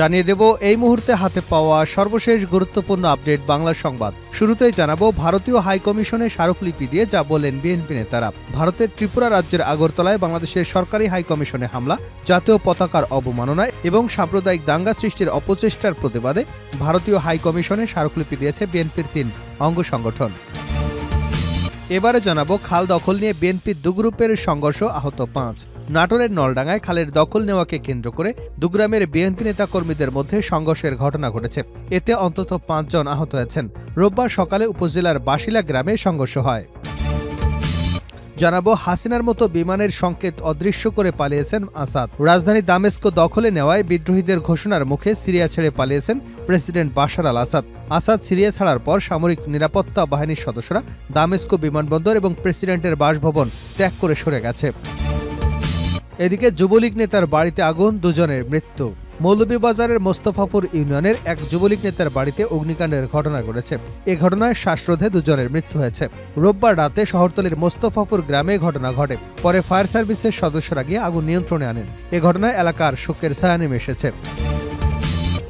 জানিয়ে দেব এই মুহূর্তে হাতে পাওয়া সর্বশেষ গুরুত্বপূর্ণ আপডেট বাংলা সংবাদ। শুরুতেই জানাবো ভারতীয় হাইকমিশনে স্মারকলিপি দিয়ে যা বললেন বিএনপি নেতারা। ভারতের ত্রিপুরা রাজ্যের আগরতলায় বাংলাদেশের সরকারি হাইকমিশনে হামলা, জাতীয় পতাকার অবমাননা এবং সাম্প্রদায়িক দাঙ্গা সৃষ্টির অপচেষ্টার প্রতিবাদে ভারতীয় হাইকমিশনে স্মারকলিপি দিয়েছে বিএনপির 3 অঙ্গ সংগঠন। এবারে জানাবো খাল দখল নিয়ে বিএনপির দুগ্রুপের সংঘর্ষ, আহত 5। নাটোরের নলডাঙ্গায় খালের দখল নেওয়াকে কেন্দ্র করে দুগ্রামের বিএনপি নেতা কর্মীদের মধ্যে সংঘর্ষের ঘটনা ঘটেছে। এতে অন্তত 5 জন আহত হয়েছেন। রোববার সকালে উপজেলার বাসিলা গ্রামে সংঘর্ষ হয়। জানাবো হাসিনার মতো বিমানের সংকেত অদৃশ্য করে পালিয়েছেন আসাদ। রাজধানী দামেস্ক দখলে নেওয়ায় বিদ্রোহীদের ঘোষণার মুখে সিরিয়া ছেড়ে পালিয়েছেন প্রেসিডেন্ট বাশার আল আসাদ। আসাদ সিরিয়া ছাড়ার পর সামরিক নিরাপত্তা বাহিনীর সদস্যরা দামেস্ক বিমানবন্দর এবং প্রেসিডেন্টের বাসভবন ত্যাগ করে সরে গেছে। এদিকে যুবলীগ নেতার বাড়িতে আগুন, 2 জনের মৃত্যু। মৌলভীবাজারের মোস্তফাপুর ইউনিয়নের এক যুবলীগ নেতার বাড়িতে অগ্নিকাণ্ডের ঘটনা ঘটেছে। এ ঘটনায় শ্বাসরোধে 2 জনের মৃত্যু হয়েছে। রোববার রাতে শহরতলির মোস্তফাপুর গ্রামে ঘটনা ঘটে। পরে ফায়ার সার্ভিসের সদস্যরা গিয়ে আগুন নিয়ন্ত্রণে আনেন। এ ঘটনায় এলাকার শোকের ছায়া নেমে এসেছে।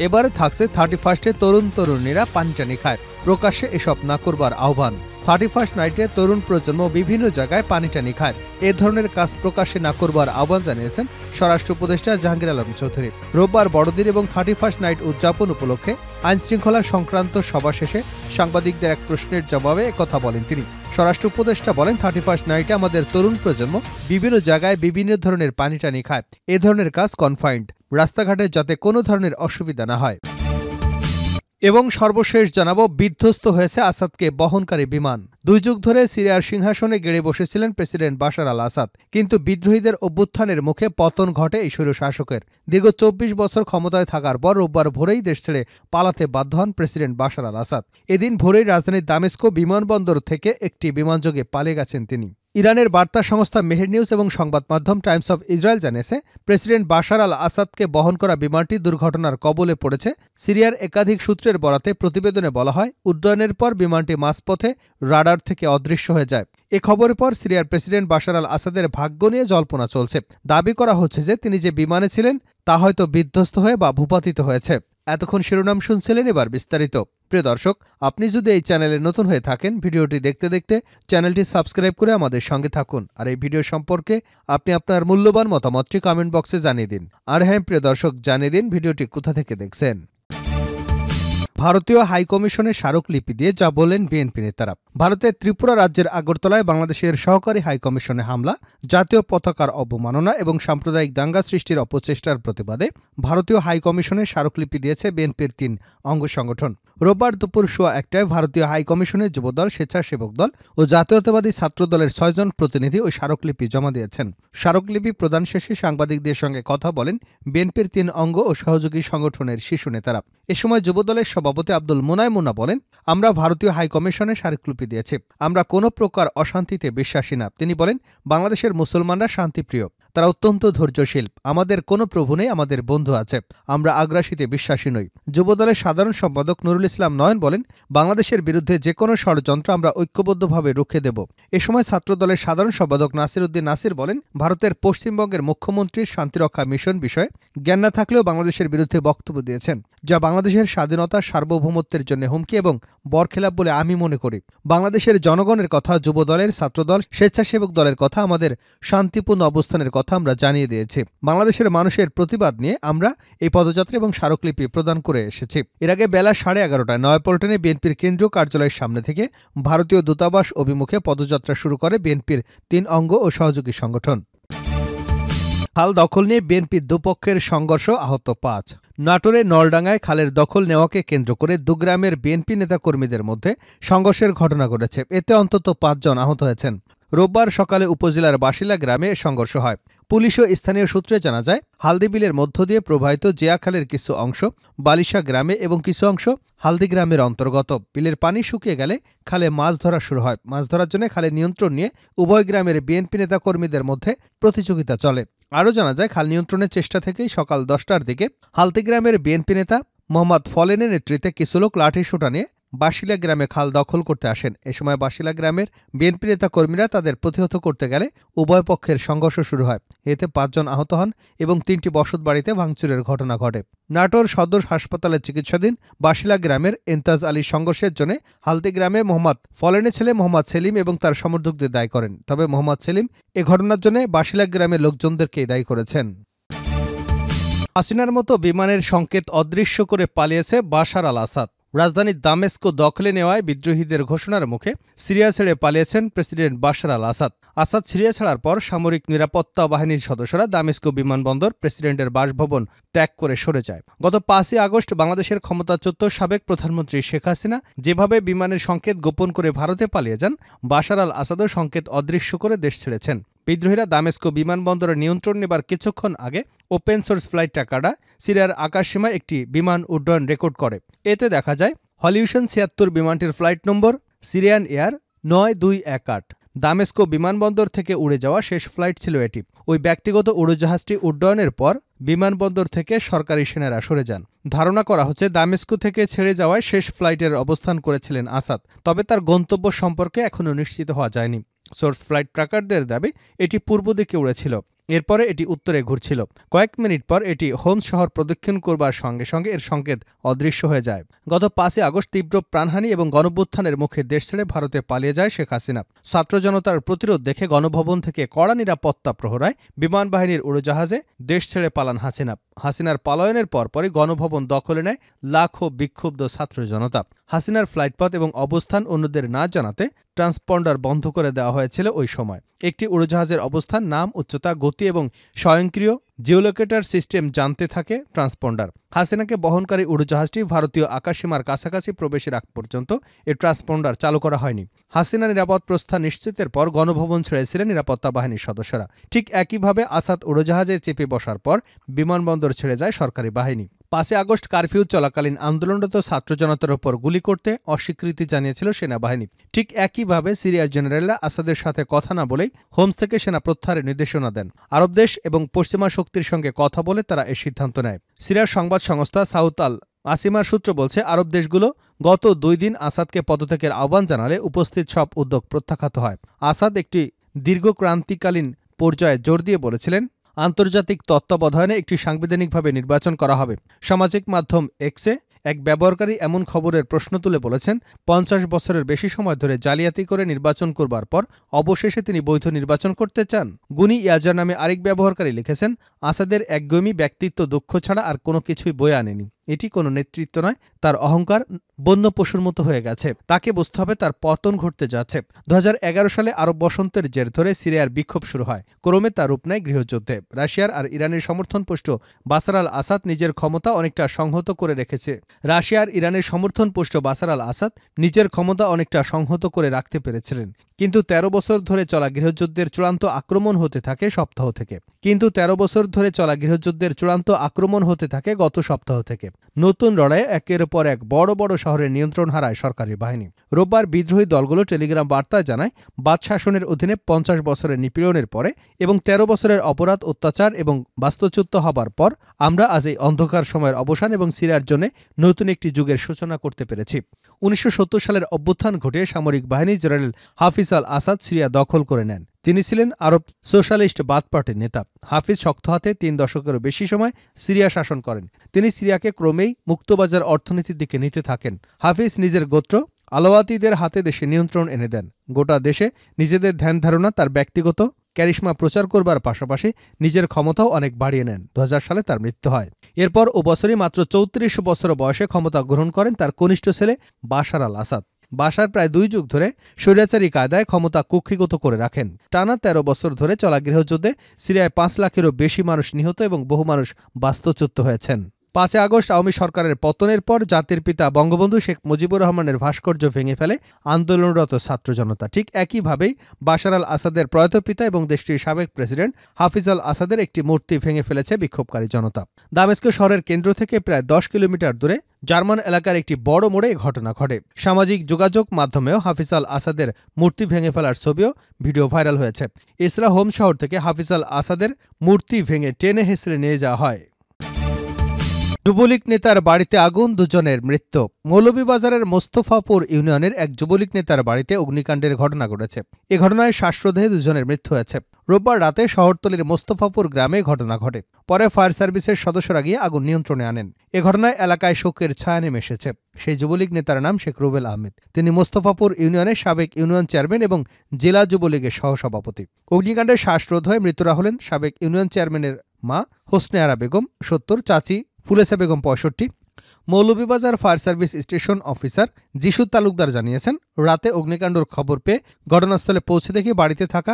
এবারে থাকছে 31-এ তরুণীরা পানিটানি খায়, প্রকাশ্যে এসব না করবার আহ্বান। 31 নাইটে তরুণ প্রজন্ম বিভিন্ন জায়গায় পানিটানি খায়, এ ধরনের কাজ প্রকাশ্যে না করবার আহ্বান জানিয়েছেন স্বরাষ্ট্র উপদেষ্টা জাহাঙ্গীর আলম চৌধুরী। রোববার বড়দিন এবং 31 নাইট উদযাপন উপলক্ষে আইনশৃঙ্খলা সংক্রান্ত সভা শেষে সাংবাদিকদের এক প্রশ্নের জবাবে একথা বলেন তিনি। স্বরাষ্ট্র উপদেষ্টা বলেন, 31 নাইটে আমাদের তরুণ প্রজন্ম বিভিন্ন জায়গায় বিভিন্ন ধরনের পানিটানি খায়। এ ধরনের কাজ কনফাইন্ড, রাস্তাঘাটে যাতে কোনো ধরনের অসুবিধা না হয়। এবং সর্বশেষ জানাবো বিধ্বস্ত হয়েছে আসাদকে বহনকারী বিমান। 2 যুগ ধরে সিরিয়ার সিংহাসনে গেড়ে বসেছিলেন প্রেসিডেন্ট বাশার আল আসাদ, কিন্তু বিদ্রোহীদের অভ্যুত্থানের মুখে পতন ঘটে এই স্বৈরশাসকের। দীর্ঘ 24 বছর ক্ষমতায় থাকার পর রোববার ভোরেই দেশ ছেড়ে পালাতে বাধ্য হন প্রেসিডেন্ট বাশার আল আসাদ। এদিন ভোরেই রাজধানীর দামেস্ক বিমানবন্দর থেকে একটি বিমানযোগে পালিয়ে গেছেন তিনি। ইরানের বার্তা সংস্থা মেহের নিউজ এবং সংবাদ মাধ্যম টাইমস অফ ইসরায়েল জানিয়েছে, প্রেসিডেন্ট বাশার আল আসাদকে বহন করা বিমানটি দুর্ঘটনার কবলে পড়েছে। সিরিয়ার একাধিক সূত্রের বরাতে প্রতিবেদনে বলা হয়, উড্ডয়নের পর বিমানটি মাঝপথে রাডার থেকে অদৃশ্য হয়ে যায়। এ খবরের পর সিরিয়ার প্রেসিডেন্ট বাশার আল আসাদের ভাগ্য নিয়ে জল্পনা চলছে। দাবি করা হচ্ছে যে তিনি যে বিমানে ছিলেন তা হয়তো বিধ্বস্ত হয়ে বা ভূপাতিত হয়েছে। এতক্ষণ শিরোনাম শুনছিলেন, এবার বিস্তারিত। প্রিয় দর্শক, আপনি যদি এই চ্যানেলে নতুন হয়ে থাকেন, ভিডিওটি দেখতে দেখতে চ্যানেলটি সাবস্ক্রাইব করে আমাদের সঙ্গে থাকুন। আর এই ভিডিও সম্পর্কে আপনি আপনার মূল্যবান মতামতটি কমেন্ট বক্সে জানিয়ে দিন। আর হ্যাঁ প্রিয় দর্শক, জানিয়ে দিন ভিডিওটি কোথা থেকে দেখছেন। ভারতীয় হাইকমিশনে স্মারকলিপি দিয়ে যা বললেন বিএনপি নেতারা। ভারতের ত্রিপুরা রাজ্যের আগরতলায় বাংলাদেশের সহকারী হাইকমিশনে হামলা, জাতীয় পতাকার অবমাননা এবং সাম্প্রদায়িক দাঙ্গা সৃষ্টির অপচেষ্টার প্রতিবাদে ভারতীয় হাইকমিশনে স্মারকলিপি দিয়েছে বিএনপির 3 অঙ্গ সংগঠন। রোববার দুপুর 1টায় ভারতীয় হাইকমিশনের যুবদল, স্বেচ্ছাসেবক দল ও জাতীয়তাবাদী ছাত্র দলের 6 জন প্রতিনিধি ওই স্মারকলিপি জমা দিয়েছেন। স্মারকলিপি প্রদান শেষে সাংবাদিকদের সঙ্গে কথা বলেন বিএনপির 3 অঙ্গ ও সহযোগী সংগঠনের শীর্ষ নেতারা। এ সময় যুবদলের সভাপতি আব্দুল মোনায়েম মুন্না বলেন, আমরা ভারতীয় হাইকমিশনে স্মারকলিপি দিয়েছি, আমরা কোনো প্রকার অশান্তিতে বিশ্বাসী না। তিনি বলেন, বাংলাদেশের মুসলমানরা শান্তিপ্রিয়, তারা অত্যন্ত ধৈর্যশীল, আমাদের কোনো প্রভু নেই, আমাদের বন্ধু আছে, আমরা আগ্রাসীতে বিশ্বাসী নই। যুবদলের সাধারণ সম্পাদক নুরুল ইসলাম নয়ন বলেন, বাংলাদেশের বিরুদ্ধে যে কোনো ষড়যন্ত্র আমরা ঐক্যবদ্ধভাবে রুখে দেব। এ সময় ছাত্রদলের সাধারণ সম্পাদক নাসির উদ্দিন নাসির বলেন, ভারতের পশ্চিমবঙ্গের মুখ্যমন্ত্রীর শান্তিরক্ষা মিশন বিষয়ে জ্ঞান না থাকলেও বাংলাদেশের বিরুদ্ধে বক্তব্য দিয়েছেন, যা বাংলাদেশের স্বাধীনতা, সার্বভৌমত্বের জন্য হুমকি এবং বরখেলাপ বলে আমি মনে করি। বাংলাদেশের জনগণের কথা, যুবদলের, ছাত্রদল, স্বেচ্ছাসেবক দলের কথা, আমাদের শান্তিপূর্ণ অবস্থানের কথা আমরা জানিয়ে দিয়েছি। বাংলাদেশের মানুষের প্রতিবাদ নিয়ে আমরা এই পদযাত্রা এবং স্মারকলিপি প্রদান করে এসেছি। এর আগে বেলা 11:30টায় নয়াপল্টনে বিএনপির কেন্দ্রীয় কার্যালয়ের সামনে থেকে ভারতীয় দূতাবাস অভিমুখে পদযাত্রা শুরু করে বিএনপির 3 অঙ্গ ও সহযোগী সংগঠন। খাল দখল নিয়ে বিএনপির দুপক্ষের সংঘর্ষ, আহত 5। নাটোরের নলডাঙ্গায় খালের দখল নেওয়াকে কেন্দ্র করে দুগ্রামের বিএনপি নেতাকর্মীদের মধ্যে সংঘর্ষের ঘটনা ঘটেছে। এতে অন্তত 5 জন আহত হয়েছেন। রোববার সকালে উপজেলার বাসিলা গ্রামে সংঘর্ষ হয়। পুলিশ ও স্থানীয় সূত্রে জানা যায়, হালদিবিলের মধ্য দিয়ে প্রবাহিত জিয়াখালের কিছু অংশ বালিশা গ্রামে এবং কিছু অংশ হালদি গ্রামের অন্তর্গত। বিলের পানি শুকিয়ে গেলে খালে মাছ ধরা শুরু হয়। মাছ ধরার জন্য খালে নিয়ন্ত্রণ নিয়ে উভয় গ্রামের বিএনপি নেতাকর্মীদের মধ্যে প্রতিযোগিতা চলে। আরও জানা যায়, খাল নিয়ন্ত্রণের চেষ্টা থেকেই সকাল 10টার দিকে হালদি গ্রামের বিএনপি নেতা মোহাম্মদ ফলেনের নেতৃত্বে কিছু লোক লাঠিসোঁটা নিয়ে বাসিলা গ্রামে খাল দখল করতে আসেন। এ সময় বাসিলা গ্রামের বিএনপি নেতা কর্মীরা তাদের প্রতিহত করতে গেলে উভয় পক্ষের সংঘর্ষ শুরু হয়। এতে ৫ জন আহত হন এবং ৩টি বসতবাড়িতে ভাঙচুরের ঘটনা ঘটে। নাটোর সদর হাসপাতালে চিকিৎসাধীন বাসিলা গ্রামের এন্তাজ আলী সংঘর্ষের জন্য হালদি গ্রামে মোহাম্মদ ফলেনের ছেলে মোহাম্মদ সেলিম এবং তার সমর্থকদের দায়ী করেন। তবে মোহাম্মদ সেলিম এ ঘটনার জন্য বাসিলা গ্রামের লোকজনদেরকেই দায়ী করেছেন। হাসিনার মতো বিমানের সংকেত অদৃশ্য করে পালিয়েছে বাশার আল আসাদ। রাজধানী দামেস্ক দখলে নেওয়ায় বিদ্রোহীদের ঘোষণার মুখে সিরিয়া ছেড়ে পালিয়েছেন প্রেসিডেন্ট বাশার আল আসাদ। আসাদ সিরিয়া ছাড়ার পর সামরিক নিরাপত্তা বাহিনীর সদস্যরা দামেস্ক বিমানবন্দর, প্রেসিডেন্টের বাসভবন ত্যাগ করে সরে যায়। গত ৫ই আগস্ট বাংলাদেশের ক্ষমতাচ্যুত সাবেক প্রধানমন্ত্রী শেখ হাসিনা যেভাবে বিমানের সংকেত গোপন করে ভারতে পালিয়ে যান, বাশার আল আসাদও সংকেত অদৃশ্য করে দেশ ছেড়েছেন। বিদ্রোহীরা দামেস্ক বিমানবন্দরের নিয়ন্ত্রণ নেবার কিছুক্ষণ আগে ওপেন সোর্স ফ্লাইট ট্র্যাকাররা সিরিয়ার আকাশসীমায় একটি বিমান উড্ডয়ন রেকর্ড করে। এতে দেখা যায় হলিউশন ৭৬ বিমানটির ফ্লাইট নম্বর সিরিয়ান এয়ার ৯২১৮। দামেস্ক বিমানবন্দর থেকে উড়ে যাওয়া শেষ ফ্লাইট ছিল এটি। ওই ব্যক্তিগত উড়োজাহাজটি উড্ডয়নের পর বিমানবন্দর থেকে সরকারি সেনারা সরে যান। ধারণা করা হচ্ছে দামেস্ক থেকে ছেড়ে যাওয়ায় শেষ ফ্লাইটের অবস্থান করেছিলেন আসাদ। তবে তার গন্তব্য সম্পর্কে এখনও নিশ্চিত হওয়া যায়নি। সোর্স ফ্লাইট ট্র্যাকারদের দাবি এটি পূর্ব দিকে উড়েছিল, এরপরে এটি উত্তরে ঘুরছিল। কয়েক মিনিট পর এটি হোমস শহর প্রদক্ষিণ করবার সঙ্গে সঙ্গে এর সংকেত অদৃশ্য হয়ে যায়। গত ৫ই আগস্ট তীব্র প্রাণহানি এবং গণভ্যুত্থানের মুখে দেশ ছেড়ে ভারতে পালিয়ে যায় শেখ হাসিনা। ছাত্র জনতার প্রতিরোধ দেখে গণভবন থেকে কড়া নিরাপত্তা প্রহরায় বিমান বাহিনীর উড়োজাহাজে দেশ ছেড়ে পালান হাসিনা। হাসিনার পলায়নের পরপরই গণভবন দখলে নেয় লাখো বিক্ষুব্ধ ছাত্র জনতা। হাসিনার ফ্লাইটপথ এবং অবস্থান অন্যদের না জানাতে ট্রান্সপন্ডার বন্ধ করে দেওয়া হয়েছিল ওই সময়। একটি উড়োজাহাজের অবস্থান, নাম, উচ্চতা, গতি এবং স্বয়ংক্রিয় জিওলোকেটার সিস্টেম জানতে থাকে ট্রান্সপন্ডার। হাসিনাকে বহনকারী উড়োজাহাজটি ভারতীয় আকাশসীমার কাছাকাছি প্রবেশের আগ পর্যন্ত এই ট্রান্সপন্ডার চালু করা হয়নি। হাসিনা নিরাপদ প্রস্থান নিশ্চিতের পর গণভবন ছেড়েছিলেন নিরাপত্তা বাহিনীর সদস্যরা। ঠিক একইভাবে আসাদ উড়োজাহাজে চেপে বসার পর বিমানবন্দর ছেড়ে যায় সরকারি বাহিনী। ৫ই আগস্ট কারফিউ চলাকালীন আন্দোলনরত ছাত্র জনতার ওপর গুলি করতে অস্বীকৃতি জানিয়েছিল সেনাবাহিনী। ঠিক একইভাবে সিরিয়ার জেনারেলরা আসাদের সাথে কথা না বলেই হোমস থেকে সেনা প্রত্যাহারের নির্দেশনা দেন। আরব দেশ এবং পশ্চিমা শক্তির সঙ্গে কথা বলে তারা এই সিদ্ধান্ত নেয়। সিরিয়ার সংবাদ সংস্থা সাউথ আল আসিমার সূত্র বলছে, আরব দেশগুলো গত ২ দিন আসাদকে পদত্যাগের আহ্বান জানালে উপস্থিত সব উদ্যোগ প্রত্যাখ্যাত হয়। আসাদ একটি দীর্ঘ ক্রান্তিকালীন পর্যায়ে জোর দিয়ে বলেছিলেন, আন্তর্জাতিক তত্ত্বাবধানে একটি সাংবিধানিকভাবে নির্বাচন করা হবে। সামাজিক মাধ্যম এক্সে এক ব্যবহারকারী এমন খবরের প্রশ্ন তুলে বলেছেন, ৫০ বছরের বেশি সময় ধরে জালিয়াতি করে নির্বাচন করবার পর অবশেষে তিনি বৈধ নির্বাচন করতে চান। গুনি ইয়াজার নামে আরেক ব্যবহারকারী লিখেছেন, আসাদের একগুমি ব্যক্তিত্ব দুঃখ ছাড়া আর কোনো কিছুই বয়ে আনেনি। এটি কোনো নেতৃত্ব নয়, তার অহংকার বন্য পশুর মতো হয়ে গেছে। তাকে বুঝতে হবে তার পতন ঘটতে যাচ্ছে। ২০১১ সালে আরব বসন্তের জের ধরে সিরিয়ার বিক্ষোভ শুরু হয়। ক্রমে তার রূপ নেয় গৃহযুদ্ধে। রাশিয়ার আর ইরানের সমর্থনপুষ্ট বাশার আল আসাদ নিজের ক্ষমতা অনেকটা সংহত করে রেখেছে। রাশিয়ার ইরানের সমর্থনপুষ্ট বাশার আল আসাদ নিজের ক্ষমতা অনেকটা সংহত করে রাখতে পেরেছিলেন। কিন্তু ১৩ বছর ধরে চলা গৃহযুদ্ধের চূড়ান্ত আক্রমণ হতে থাকে গত সপ্তাহ থেকে। নতুন লড়াইয়ে একের পর এক বড় বড় শহরের নিয়ন্ত্রণ হারায় সরকারি বাহিনী। রোববার বিদ্রোহী দলগুলো টেলিগ্রাম বার্তায় জানায়, বাদ শাসনের অধীনে ৫০ বছরের নিপীড়নের পরে এবং ১৩ বছরের অপরাধ, অত্যাচার এবং বাস্তুচ্যুত হবার পর আমরা আজ এই অন্ধকার সময়ের অবসান এবং সিরিয়ার জন্য নতুন একটি যুগের সূচনা করতে পেরেছি। ১৯৭০ সালের অভ্যুত্থান ঘটিয়ে সামরিক বাহিনী জেনারেল হাফিজ আল আসাদ সিরিয়া দখল করে নেন। তিনি ছিলেন আরব সোশ্যালিস্ট বাথ পার্টির নেতা। হাফিজ শক্ত হাতে ৩ দশকেরও বেশি সময় সিরিয়া শাসন করেন। তিনি সিরিয়াকে ক্রমেই মুক্তবাজার অর্থনীতির দিকে নিতে থাকেন। হাফিজ নিজের গোত্র আলাওয়াতিদের হাতে দেশে নিয়ন্ত্রণ এনে দেন। গোটা দেশে নিজেদের ধ্যান ধারণা, তার ব্যক্তিগত ক্যারিশমা প্রচার করবার পাশাপাশি নিজের ক্ষমতাও অনেক বাড়িয়ে নেন। ২০০০ সালে তার মৃত্যু হয়। এরপর ও বছরই মাত্র ৩৪ বছর বয়সে ক্ষমতা গ্রহণ করেন তার কনিষ্ঠ ছেলে বাশার আল আসাদ। বাশার প্রায় ২ যুগ ধরে স্বৈরাচারী কায়দায় ক্ষমতা কুক্ষিগত করে রাখেন। টানা ১৩ বছর ধরে চলা গৃহযুদ্ধে সিরিয়ায় ৫ লাখেরও বেশি মানুষ নিহত এবং বহু মানুষ বাস্তুচ্যুত হয়েছেন। ৫ই আগস্ট আওয়ামী সরকারের পতনের পর জাতির পিতা বঙ্গবন্ধু শেখ মুজিবুর রহমানের ভাস্কর্য ভেঙে ফেলে আন্দোলনরত ছাত্র জনতা। ঠিক একইভাবেই বাশার আল আসাদের প্রয়াত পিতা এবং দেশটির সাবেক প্রেসিডেন্ট হাফিজ আল আসাদের একটি মূর্তি ভেঙে ফেলেছে বিক্ষোভকারী জনতা। দামেস্ক শহরের কেন্দ্র থেকে প্রায় ১০ কিলোমিটার দূরে জার্মান এলাকার একটি বড় মোড়ে ঘটনা ঘটে। সামাজিক যোগাযোগ মাধ্যমেও হাফিজ আল আসাদের মূর্তি ভেঙে ফেলার ছবিও ভিডিও ভাইরাল হয়েছে। এছাড়া হোমস শহর থেকে হাফিজ আল আসাদের মূর্তি ভেঙে টেনে হেঁচড়ে নিয়ে যাওয়া হয়। যুবলীগ নেতার বাড়িতে আগুন, দুজনের মৃত্যু। মৌলভীবাজারের মোস্তফাপুর ইউনিয়নের এক যুবলীগ নেতার বাড়িতে অগ্নিকাণ্ডের ঘটনা ঘটেছে। এ ঘটনায় শ্বাসরোধে দুজনের মৃত্যু হয়েছে। রোববার রাতে শহরতলির মোস্তফাপুর গ্রামে ঘটনা ঘটে। পরে ফায়ার সার্ভিসের সদস্যরা গিয়ে আগুন নিয়ন্ত্রণে আনেন। এ ঘটনায় এলাকায় শোকের ছায়া নেমে এসেছে। সেই যুবলীগ নেতার নাম শেখ রুবেল আহমেদ। তিনি মোস্তফাপুর ইউনিয়নের সাবেক ইউনিয়ন চেয়ারম্যান এবং জেলা যুবলীগের সহসভাপতি। অগ্নিকাণ্ডে শ্বাসরোধ হয়ে মৃত্যুরা হলেন সাবেক ইউনিয়ন চেয়ারম্যানের মা হোসনে আরা বেগম ৭০, চাচি Fulesa Begum ৬৫। Moulvibazar fire service station officer Jishu Talukdar জানিয়েছেন, রাতে অগ্নিকাণ্ডের খবর পেয়ে ঘটনাস্থলে পৌঁছে দেখি বাড়িতে থাকা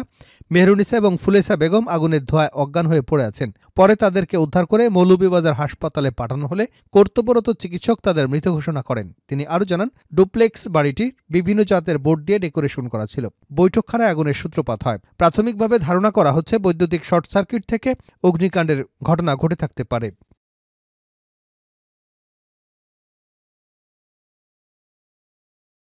মেহরুনিসা এবং ফুলেসা বেগম আগুনের ধোঁয়ায় অজ্ঞান হয়ে পড়ে আছেন। পরে তাদেরকে উদ্ধার করে মৌলভীবাজার হাসপাতালে পাঠানো হলে কর্তব্যরত চিকিৎসক তাদের মৃত ঘোষণা করেন। তিনি আরও জানান, ডুপ্লেক্স বাড়িটির বিভিন্ন জাতের বোর্ড দিয়ে ডেকোরেশন করা ছিল। বৈঠকখানায় আগুনের সূত্রপাত হয়। প্রাথমিকভাবে ধারণা করা হচ্ছে বৈদ্যুতিক শর্ট সার্কিট থেকে অগ্নিকাণ্ডের ঘটনা ঘটে থাকতে পারে।